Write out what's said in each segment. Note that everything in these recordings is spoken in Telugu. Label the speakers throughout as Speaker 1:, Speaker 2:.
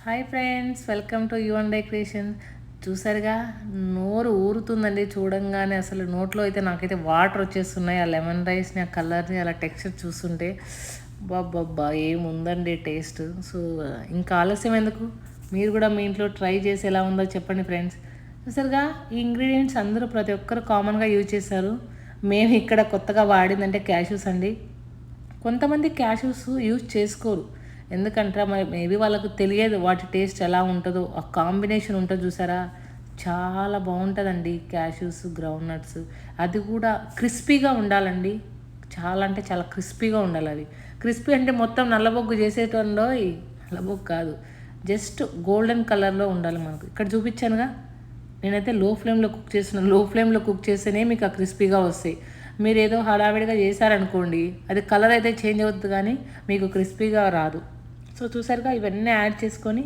Speaker 1: Hi friends, welcome to you and I creation. చూసారుగా, నోరు ఊరుతుందండి చూడంగానే. అసలు నోట్లో అయితే నాకైతే వాటర్ వచ్చేస్తున్నాయి. ఆ లెమన్ రైస్ని, ఆ కలర్ని, అలా టెక్స్చర్ చూస్తుంటే బాబ్బా ఏముందండి టేస్ట్. సో ఇంకా ఆలస్యం ఎందుకు, మీరు కూడా మీ ఇంట్లో ట్రై చేసి ఎలా ఉందో చెప్పండి ఫ్రెండ్స్. చూసారుగా, ఈ ఇంగ్రీడియంట్స్ అందరూ ప్రతి ఒక్కరు కామన్గా యూజ్ చేశారు. మేము ఇక్కడ కొత్తగా వాడిందంటే క్యాష్యూస్ అండి. కొంతమంది క్యాష్యూస్ యూజ్ చేసుకోరు, ఎందుకంటే మరి మేబీ వాళ్ళకు తెలియదు వాటి టేస్ట్ ఎలా ఉంటుందో. ఆ కాంబినేషన్ ఉంటుంది చూసారా, చాలా బాగుంటుందండి. క్యాష్యూస్, గ్రౌండ్ నట్స్, అది కూడా క్రిస్పీగా ఉండాలండి. చాలా అంటే చాలా క్రిస్పీగా ఉండాలి. అవి క్రిస్పీ అంటే మొత్తం నల్లబొగ్గు చేసేటంలో, నల్లబొగ్గు కాదు, జస్ట్ గోల్డెన్ కలర్లో ఉండాలి మనకు. ఇక్కడ చూపించానుగా, నేనైతే లో ఫ్లేమ్లో కుక్ చేస్తున్నాను. లో ఫ్లేమ్లో కుక్ చేస్తేనే మీకు ఆ క్రిస్పీగా వస్తాయి. మీరు ఏదో హడావిడిగా చేశారనుకోండి, అది కలర్ అయితే చేంజ్ అవుతుంది కానీ మీకు క్రిస్పీగా రాదు. సో చూసారుగా, ఇవన్నీ యాడ్ చేసుకొని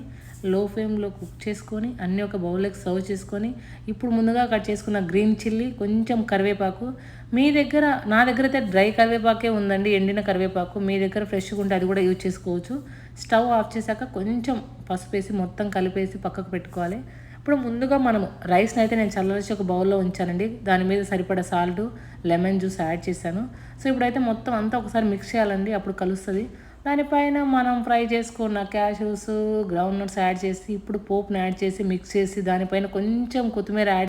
Speaker 1: లో ఫ్లేమ్లో కుక్ చేసుకొని అన్నీ ఒక బౌల్లోకి సర్వ్ చేసుకొని, ఇప్పుడు ముందుగా కట్ చేసుకున్న గ్రీన్ చిల్లీ, కొంచెం కరివేపాకు. మీ దగ్గర, నా దగ్గర అయితే డ్రై కరివేపాకే ఉందండి, ఎండిన కరివేపాకు. మీ దగ్గర ఫ్రెష్గా ఉంటే అది కూడా యూజ్ చేసుకోవచ్చు. స్టవ్ ఆఫ్ చేశాక కొంచెం పసుపు వేసి మొత్తం కలిపేసి పక్కకు పెట్టుకోవాలి. ఇప్పుడు ముందుగా మనము రైస్ని అయితే నేను చల్లరిచి ఒక బౌల్లో ఉంచానండి. దాని మీద సరిపడా సాల్ట్, లెమన్ జ్యూస్ యాడ్ చేశాను. సో ఇప్పుడైతే మొత్తం అంతా ఒకసారి మిక్స్ చేయాలండి, అప్పుడు కలుస్తుంది. దానిపైన మనం ఫ్రై చేసుకున్న క్యాష్యూస్, గ్రౌండ్ నట్స్ యాడ్ చేసి, ఇప్పుడు పోపుని యాడ్ చేసి మిక్స్ చేసి, దానిపైన కొంచెం కొత్తిమీర యాడ్